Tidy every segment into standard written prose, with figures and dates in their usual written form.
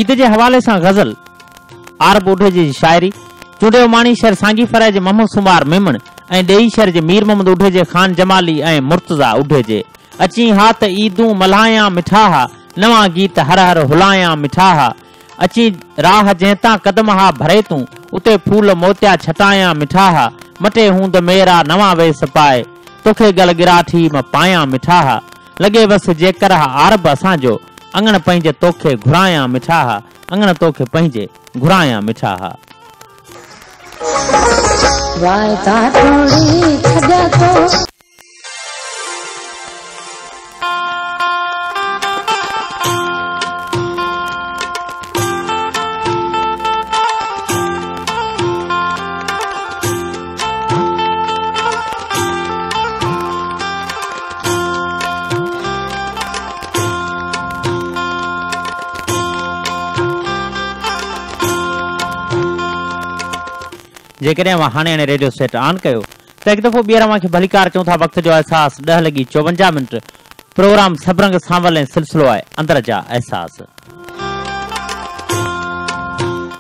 ईद के हवाले से गज़ल आरब उठे जी शायरी चूंडियो माणी शहर सांगी फराय जे मोहम्मद सुमार मेमन ऐं ॾेई शहर जे मीर मोहम्मद उठे जे खान जमाली ऐं मुर्तज़ा उठे जे अची हाथ ईदूं मल्हाया मिठाहा नवा गीत हर हर हुलाया मिठाहा अची राह जंहिंतां कदम हा भरे तूं उते फूल मोतिया छटाया मिठाहा मटे हूंद मेरा नवा वेस पाए तोखे गल गिराठी म पाया मिठाहा लगे बस जेकर आरब असांजो अंगण पंहिंजे तोखे घुराया मिठाहा अंगण तोखे पंहिंजे घुराया मिठाहा वायदा तोड़ी छॾिया तो जेकॾहिं मां हाणे रेडियो सेट ऑन कयो त हिकु दफ़ो ॿीहर मूंखे भलीकार चऊं था वक़्त जो एहसास 10:54 प्रोग्राम सबरंग सांवल ऐं सिलसिलो आहे अंदर जा एहसास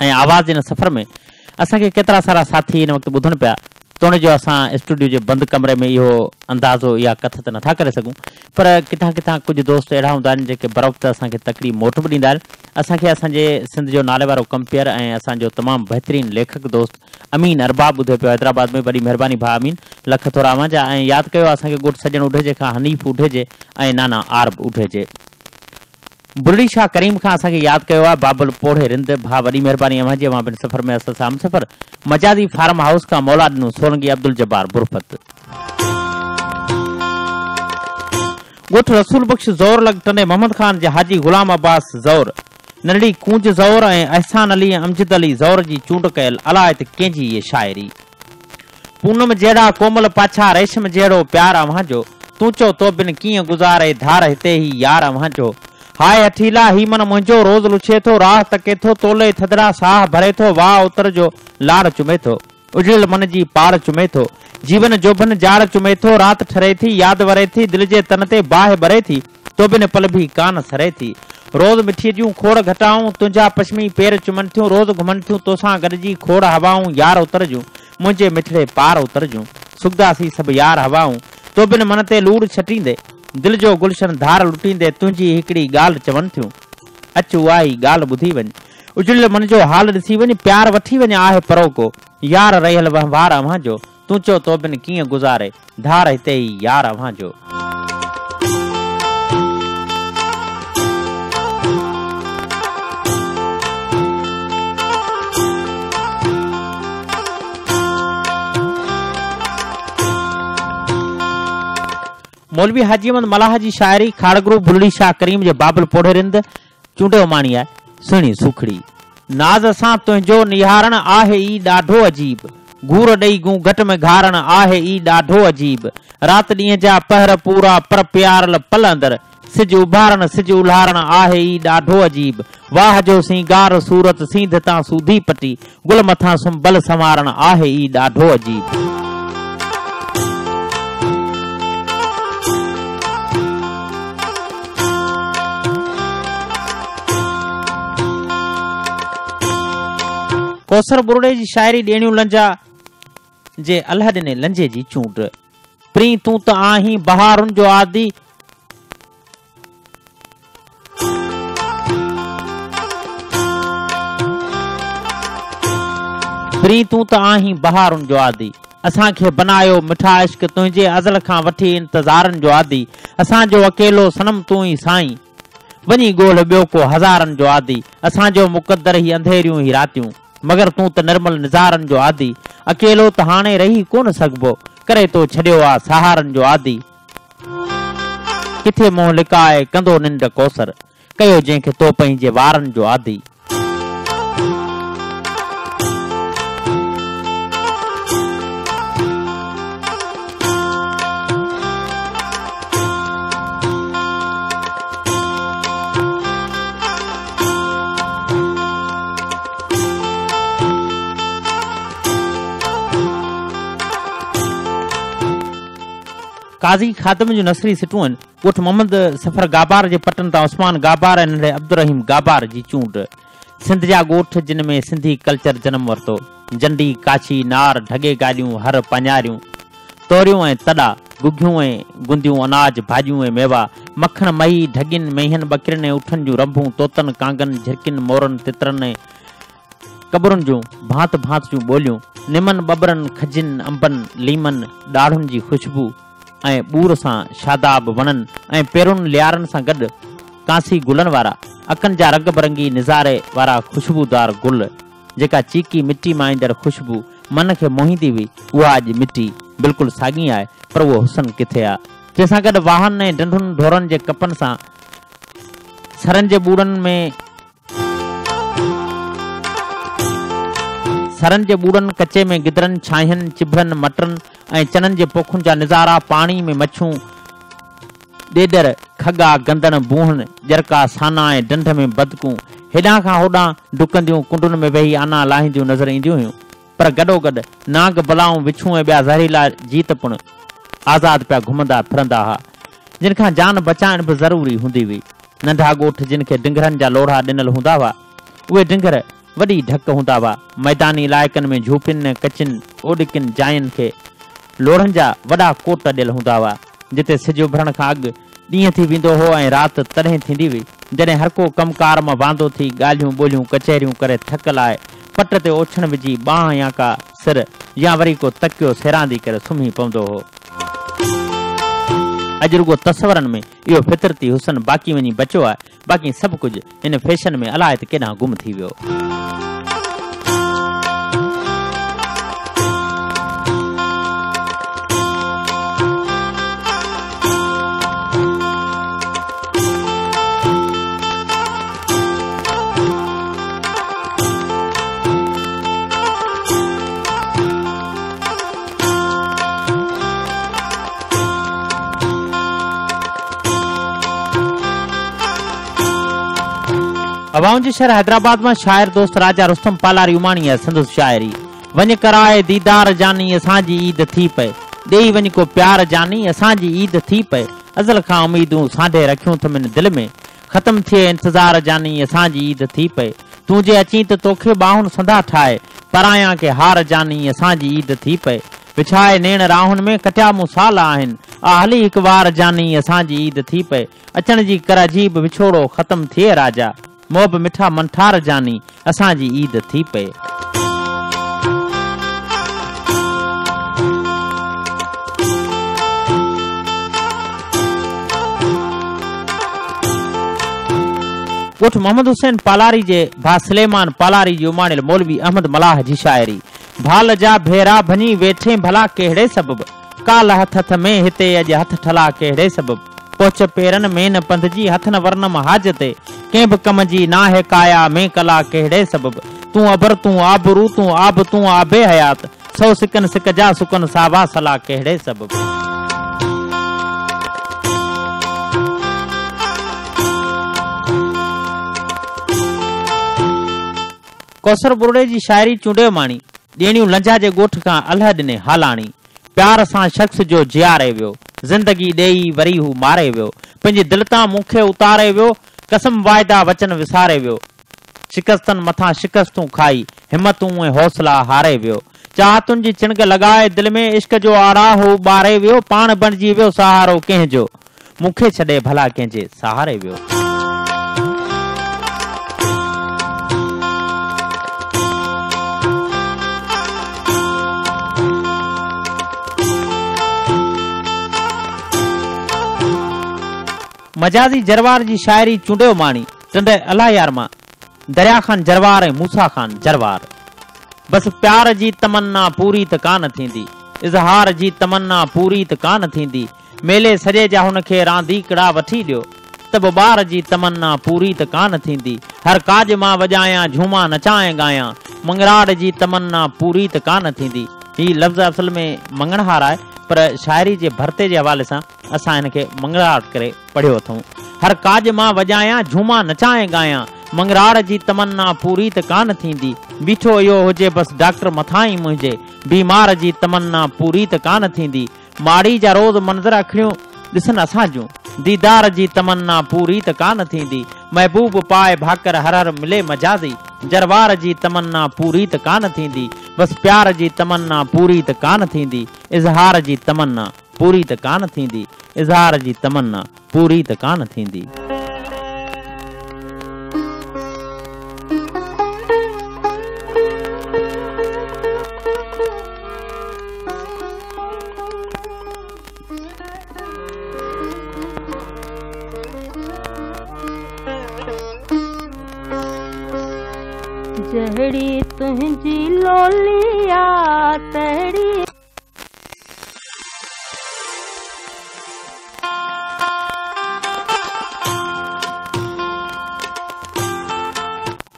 ऐं आवाज़ जे हिन सफ़र में असांखे केतिरा सारा साथी हिन वक़्तु ॿुधनि पिया तोड़े जो असां स्टूडियो जे बंदि कमरे में इहो अंदाज़ो या कथ त नथा करे सघूं पर किथां किथां कुझु दोस्त अहिड़ा हूंदा आहिनि जेके बरवक़्तु असांखे तकड़ी मोट बि ॾींदा आहिनि असांखे असांजे सिंध जो नाले वारो कंपेयर ऐं असांजो तमामु बहितरीनु लेखक दोस्त अमीन अरबाब ॿुधे पियो हैदराबाद में वॾी महिरबानी भाउ अमीन लख थोरा मजा ऐं यादि कयो असांखे ॻोठ सजन उठेजे खां हनीफ़ उठेजे ऐं नाना आरब उठेजे बुरड़ी शाह करीम खां असांखे यादि कयो आहे बाबुल पोढ़े रिंद भाउ वॾी महिरबानी अव्हांजी अवां बिन सफ़र में असां सां हमसफ़र मजादी फार्म हाउस खां मौला ॾिनो सोलंगी अब्दुल जब्बार बुरफत ॻोठ रसूल बख्श ज़ौर लग टने मोहम्मद खान जे हाजी गुलाम अब्बास ज़ौर नंढड़ी कूंज ज़ौर ऐं अहसान अली अमजद अली ज़ौर जी चूंड कयल अलाए त कंहिंजी इहे शाइरी पूनम जहिड़ा कोमल पाछा रेशम जहिड़ो प्यार अव्हांजो तूं चओ तो बिन कीअं गुज़ारे धार हिते ई यार अव्हांजो हाय अठीला ही मन मुंहिंजो रोज़ लुछे थो राह तके थो तोले थदड़ा साह भरे थो वाह उतर जो लाड़ चुमे थो उजड़ियल मन जी पाड़ चुमे थो जीवन जोबन जाड़ चुमे थो रात ठरे थी याद वरे थी दिल जे तन ते बाह भरे थी तो बिन पल भी कान सरे थी रोज़ मिठी जूं खोड़ घटाऊं तुंहिंजा पश्मी पेर चुमन थियूं रोज़ घुमन थियूं तोसां गॾिजी खोड़ हवाऊं यार उतर जूं मुंहिंजे मिठड़े पार उतर जूं सुखदासी सभु यार हवाऊं तो बिन मन ते लूड़ छटींदे दिल जो गुलशन धार लुटींदे तुंहिंजी हिकिड़ी ॻाल्हि चवनि थियूं अच उहा ई ॻाल्हि ॿुधी वञ उजड़ियल मन जो हाल ॾिसी वञ प्यार वठी वञ आहे परोको यार रहियल वहिंवार अव्हांजो तूं चओ तो बिन कीअं गुज़ारे धार हिते ई यार अव्हांजो मौलवी हाजी अहमद मलाह जी शायरी खाड़गुरु बुल्ली शाह करीम जे बाबुल पोढ़े रिंद चूंडियो माणी आहे सुहिणी सुखड़ी नाज़ सां तुंहिंजो निहारण आहे ई ॾाढो अजीब घूर ॾेई गूं घट में घारण आहे ई ॾाढो अजीब रात ॾींहं जा पहर पूरा पर प्यारल पल अंदर सिज उभारण सिज उल्हारण आहे ई ॾाढो अजीब वाह जो सिंगार सूरत सींध तां सूधी पटी गुल मथां सुंबल संवारण आहे ई ॾाढो अजीब कौसर बुरड़े जी शायरी ॾेणियूं लंजा जे अल्लाह ॾिने लंजे जी चूंड प्री तूं त आहीं बहारुनि जो आदि प्री तूं त आहीं बहारुनि जो आदि असांखे बनायो मिठा इश्क तुंहिंजे अज़ल खां वठी इंतज़ारनि जो आदि असांजो अकेलो सनम तूं ई साईं वञी ॻोल्ह ॿियो को हज़ारनि जो आदि असांजो मुक़दर ई अंधेरियूं ई रातियूं मगर तूं त निर्मल निज़ारनि जो आदि अकेलो त हाणे रही कोन सघबो करे तो छॾियो आहे सहारनि जो आदि किथे मुंहुं लिकाए कंदो निंड कौसर कयो जंहिंखे तो पंहिंजे वारनि जो आदि काज़ी खादम जो नसरी सिटूं ॻोठ मोहम्मद सफ़र गाबार जे पटन तां उस्मान गाबार ऐं नंढे अब्दुल रहीम गाबार जी चूंड सिंध जा ॻोठ जिन में सिंधी कल्चर जनम वरितो। जंडी, काशी, नार, ढगे गाॾियूं, हर पञारियूं, तोरियूं ऐं तॾा, गुगियूं ऐं गुंदियूं, अनाज, भाॼियूं ऐं मेवा, मखण, मही, ढगियुनि, मेहनि, बकरियुनि ऐं उठनि जूं रंभूं, तोतनि, कांगनि, झिरकियुनि, मोरनि, तितरनि ऐं कबरुनि जूं भांत भांत जूं ॿोलियूं, निमनि, बबरनि, खजिनि, अंबनि, लीमनि, ॾाढ़ुनि जी ख़ुशबू ऐं ॿूर सां शादाब वणनि ऐं पेरुनि लियारनि सां गॾु कांसी गुलनि वारा, अखनि जा रंग बरंगी निज़ारे वारा ख़ुशबूदार गुल, जेका चीकी मिटी मां ईंदड़ ख़ुशबू मन खे मोहींदी हुई, उहा अॼु मिटी बिल्कुलु साॻी आहे, पर उहो हुसन किथे आहे? जंहिंसां गॾु वाहन ऐं डंडुनि ढोरनि जे कपनि सां सरनि जे ॿूड़नि, कचे में गिदरनि, छांहनि, चिभड़नि, मटरनि ऐं चननि जे पोखुनि जा निज़ारा, पाणी में मच्छूं, ॾेडर, खगा, गंदड़, बूहन, जरका, साना ऐं डंड में बदकूं हेॾां खां होॾां डुकंदियूं, कुंडुनि में वेही आना लाहींदियूं नज़र ईंदियूं हुयूं। पर गॾोगॾु नाग, बलाऊं, विछूं ऐं ॿिया ज़हरीला जीत पिणु आज़ाद पिया घुमंदा फिरंदा हुआ, जिन खां जान बचाइण बि ज़रूरी हूंदी हुई। नंढा ॻोठ जिन खे डिंगरनि जा लोढ़ा ॾिनल हूंदा हुआ, उहे डिंगर वॾी ढक हूंदा हुआ। मैदानी इलाइक़नि में झूपियुनि, कचिन, ओॾिकिन जायुनि खे लोढ़नि जा वॾा कोट ॾियल हूंदा हुआ, जिते सिज उभरण खां अॻु ॾींहं थी वेंदो हो ऐं राति तॾहिं थींदी हुई जॾहिं हर को कमकार मां वांदो थी ॻाल्हियूं ॿोलियूं कचहरियूं करे थक लाइ पट ते ओछण विझी बांह या का सिर या वरी को तकियो सेरांदी करे सुम्ही पवंदो हो। अॼु रुगो तस्वरनि में इहो फितरती हुसन बाक़ी वञी बचियो आहे, बाक़ी सभु कुझु हिन फैशन में अलाए त केॾांहुं गुम थी वियो। अवाउं जे शहर हैदराबाद में शायर दोस्त राजा रुस्तम पालारी उमाणी है संदुस शायरी। वञ कराए दीदार जानी असांजी ईद थी पए, ॾेई वञ को प्यार जानी असांजी ईद थी पए, अज़ल खां उमीदूं सांढे रखियूं थमिन दिल में, ख़त्म थिए इंतज़ार जानी असांजी ईद थी पए, तूं जे अची त तोखे बाहुनि संधा ठाहे, परायां के हार जानी असांजी ईद थी पए, विछाए नेण राहुनि में कटिया मूं साल आहिनि, आ हली हिकु वार जानी असांजी ईद थी पए, अचण जी कर अजीब विछोड़ो ख़त्म थिए राजा, मोब मिठा मंठार जानी असांजी ईद थी पए। ॻोठ मोहम्मद हुसैन पालारी जे भा सलेमान पालारी जी उमाणियल मौलवी अहमद मलाह जी शायरी। भाल जा भेरा भञी वेठे भला कहिड़े सबब, काल हथ में हिते अॼु हथ ठला कहिड़े सबब, पोच पेरनि में न पंध जी हथ न वर्नम हाजते, कंहिं बि कम जी नाहे काया में कला कहिड़े सबब, तूं अबर तूं आबरू तूं आब तूं आबे हयात, सौ सिकन सिक जा सुकन सावा सला कहिड़े सबब। कौसर बुरड़े जी शायरी चूंडियो माणी। ॾेणियूं लंझा जे ॻोठ खां अल्ह ॾिने हालाणी, प्यार सां शख़्स जो जियारे वियो, ज़िंदगी ॾेई वरी हू मारे वियो, पंहिंजी दिलि तां मूंखे उतारे वियो, कसम वाइदा वचन विसारे वियो, शिकस्तनि मथां शिकस्तूं खाई, हिमतूं ऐं हौसला हारे वियो, चाहतुनि जी चिणग लॻाए दिलि में इश्क जो आराहो ॿारे वियो, पाण बणिजी वियो सहारो कंहिंजो, मूंखे छॾे भला कंहिंजे सहारे वियो। मजाजी जरवार जी शायरी चूंडियो माणी। टंड अलाह यार मां दरिया खान जरवार ऐं मूसा खान जरवार। बस प्यार जी तमन्ना पूरी त कान थींदी, इज़हार जी तमन्ना पूरी त कान थींदी, मेले सॼे जा हुनखे रांदीकड़ा वठी ॾियो, त बि ॿार जी तमन्ना पूरी त कान थींदी, हर काज मां वॼायां झूमा नचाए ॻायां, मंगराड़ जी तमन्ना पूरी त कान थींदी। ही लफ़्ज़ असल में मंगणहार आहे, पर शायरी जे भरते जे हवाले सां असां हिनखे मंगराड़ करे पढ़ियो अथऊं। हर काज मां वॼायां झूमा नचाए ॻायां, मंगराड़ जी तमन्ना पूरी त कान थींदी, बीठो इहो हुजे बसि डॉक्टर मथां ई मुंहिंजे, बीमार जी तमन्ना पूरी त कान थींदी, माड़ी जा रोज़ मंज़र अखियूं ॾिसनि असां जूं, दीदार जी तमन्ना पूरी त कान थींदी, महबूब पाए भाकर हर हर मिले मजाजी, जरवार जी तमन्ना पूरी त कान थींदी, बस प्यार जी तमन्ना पूरी त कान थींदी, इज़हार जी तमन्ना पूरी त कान थींदी, इज़हार जी तमन्ना पूरी त कान थींदी। जहड़ी तुझी लोलिया तहड़ी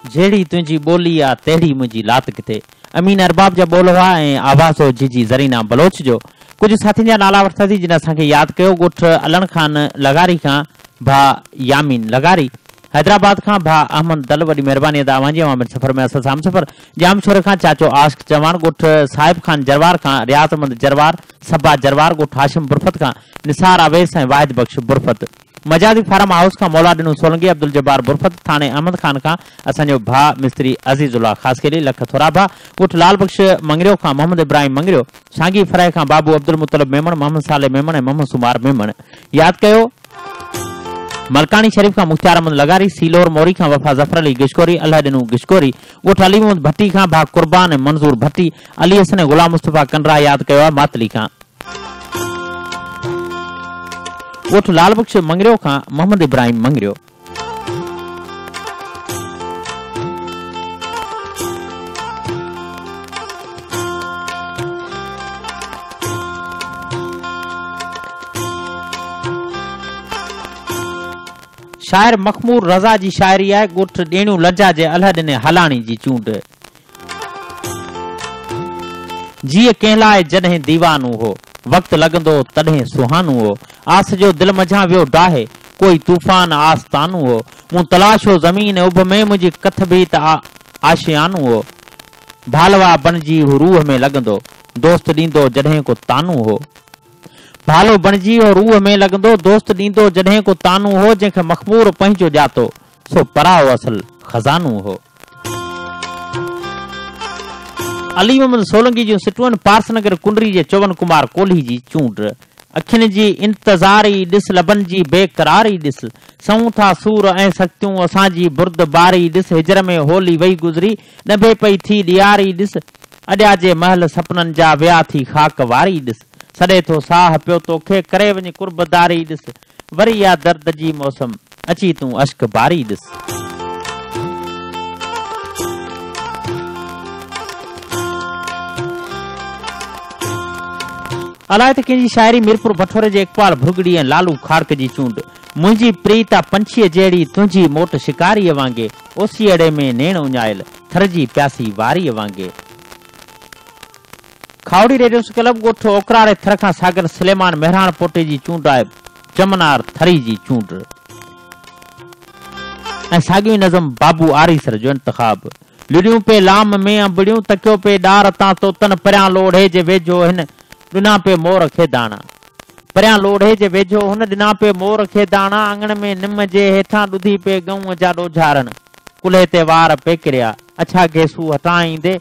जेड़ी तुझी बोली आ तेड़ी मुझी लात किथे। अमीन अरबाब जा बोल हुआ ऐं आवाज़ हो जी ज़रीना बलोच जो। कुछ साथी जा नाला वरतासी जिन असांखे याद कयो। ॻोठ अलन खान लगारी खां भा यामीन लगारी, हैदराबाद खां भा अहमद दल, वॾी महिरबानी अदा अवांजी अवामिर सफ़र में असल साम सफ़र, जाम शोर खां चाचो आशिक जवान, ॻोठ साहिब खान जरवार खां रियाज़ अहमद जरवार, सबा जरवार, ॻोठ हाशिम बुरफत खां निसार आवेस ऐं वाहिद बख्श बुरफत, मजादी फार्म हाउस खां मौला डिनू सोलंगी, अब्दुल जब्बार बुरफत, थाने अहमद खान खां असांजो भा मिस्त्री अज़ीज़ुल्लाह ख़ासि केली लख थोरा भा, ॻोठ लाल बख्श मंगरियो खां मोहम्मद इब्राहिम मंगरियो, सांगी फराए खां बाबू अब्दुल मुतलब मेमण, मोहम्मद साले मेमण ऐं मोहम्मद सुमार मेमण। याद कयो मलकानी शरीफ खां मुख्तार अहमद लगारी, सीलोर मोरी खां वफा जफर अली गिशकोरी, अल्लाह डिनू गिशकोरी, ॻोठ अली मोहम्मद भट्टी खां भा कुर्बान ऐं मंजूर भट्टी, अली हसन ऐं गुलाम मुस्तफ़ा कंडरा। याद कयो आहे मातली खां। ॻोठ लाल बख्श मंगरियो खां मोहम्मद इब्राहिम मंगरियो। शायर मखमूर रज़ा जी शायरी आहे। ॻोठ ॾेणियूं लज्जा जे अल्लाह ॾिने हलाणी जी चूंड, जीअं कंहिं लाइ जॾहिं दीवानू हो, वक़्तु लॻंदो तॾहिं सुहानू हो, आस जो दिलि मझां वियो डाहे, कोई तूफ़ान आस्तानू हो, मूं तलाश हो ज़मीन उभ में, मुंहिंजी कथ बि त आशियानू हो, भालवा बणिजी रूह में लॻंदो, दोस्त ॾींदो जॾहिं को तानू हो, भालो बणिजी रूह में लॻंदो, दोस्त ॾींदो जॾहिं को तानू हो, जंहिंखे मखमूर पंहिंजो ॼातो सो पराओ असल खज़ानू हो। अली मोहम्मद सोलंगी जूं सिटूं, पारसनगर कुंडरी जे चौवन कुमार कोल्ही जी चूंड, अखियुनि जी इंतज़ारी ॾिस, लबनि जी बेकरारी ॾिस, सऊं था सूर ऐं सख्तियूं असांजी बुर्द बारी ॾिस, हिजर में होली वई गुज़री, नभे पई थी ॾियारी ॾिस, अॼा जे महल सपननि जा विया थी खाक वारी ॾिस, सॾे थो साह पियो तोखे करे वञ कुर्बदारी ॾिस, वरी या दर्द जी मौसम अची तूं अश्क बारी ॾिस। अलाए त कंहिंजी शायरी मीरपुर भठोरे जे इकबाल भुरगड़ी ऐं लालू खाड़क जी चूंड, मुंहिंजी प्रीता पंछीअ जहिड़ी तुंहिंजी मोट शिकारीअ वांगे, ओसीअड़े में नेण उञायल थरजी प्यासी वारीअ वांगे। खावड़ी रेडियो क्लब ॻोठ ओकराड़े थर खां सागर सलेमान मेहरान पोटे जी चूंड आहे, चमनार थरी जी चूंड ऐं साॻियूं नज़म बाबू आरीसर जो इंतखाब। लिड़ियूं पे लाम में अंबड़ियूं, तकियो पे डार तां तोतन, परियां लोढ़े जे वेझो हिन ॾिना पे मोर खे दाणा, परियां लोढ़े जे वेझो हुन ॾिना पे मोर खे दाणा, आंगण में निम जे हेठां ॾुधी पे गऊं जा ॾोझारनि, कुल्हे ते वार पेकिरिया अछा गेसू हटाईंदे,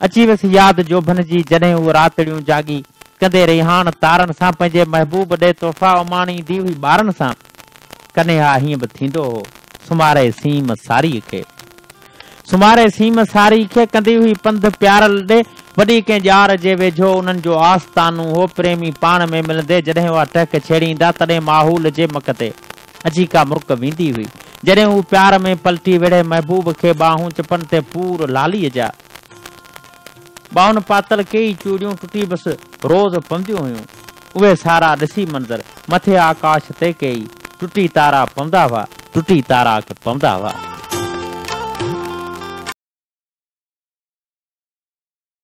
अची वसी याद जोभन जी जॾहिं हू रातड़ियूं जागी, कंदे रिहान तारनि सां पंहिंजे महबूब ॾे तोहफ़ा उमाणींदी हुई ॿारनि सां, कॾहिं हा हीअं बि थींदो हो सुमारे सीम सारी खे, सुमारे सीम सारी खे कंदी हुई पंध प्यारल ॾे, वॾी कंहिं ॼार जे वेझो उन्हनि जो आस्तानू हो, प्रेमी पाण में मिलंदे जॾहिं उहा टहक छेड़ींदा, तॾहिं माहौल जे मक ते अची का मुर्क वेंदी हुई, जॾहिं हू प्यार में पलटी वेड़े महबूब खे ॿाहूं चपन ते पूर लालीअ जा, बाउन पातल कई चूड़ियूं टुटी बस रोज़ पवंदियूं हुयूं, उहे सारा ॾिसी मंज़र मथे आकाश ते कई, टुटी तारा पवंदा हुआ, टुटी तारा के पवंदा हुआ।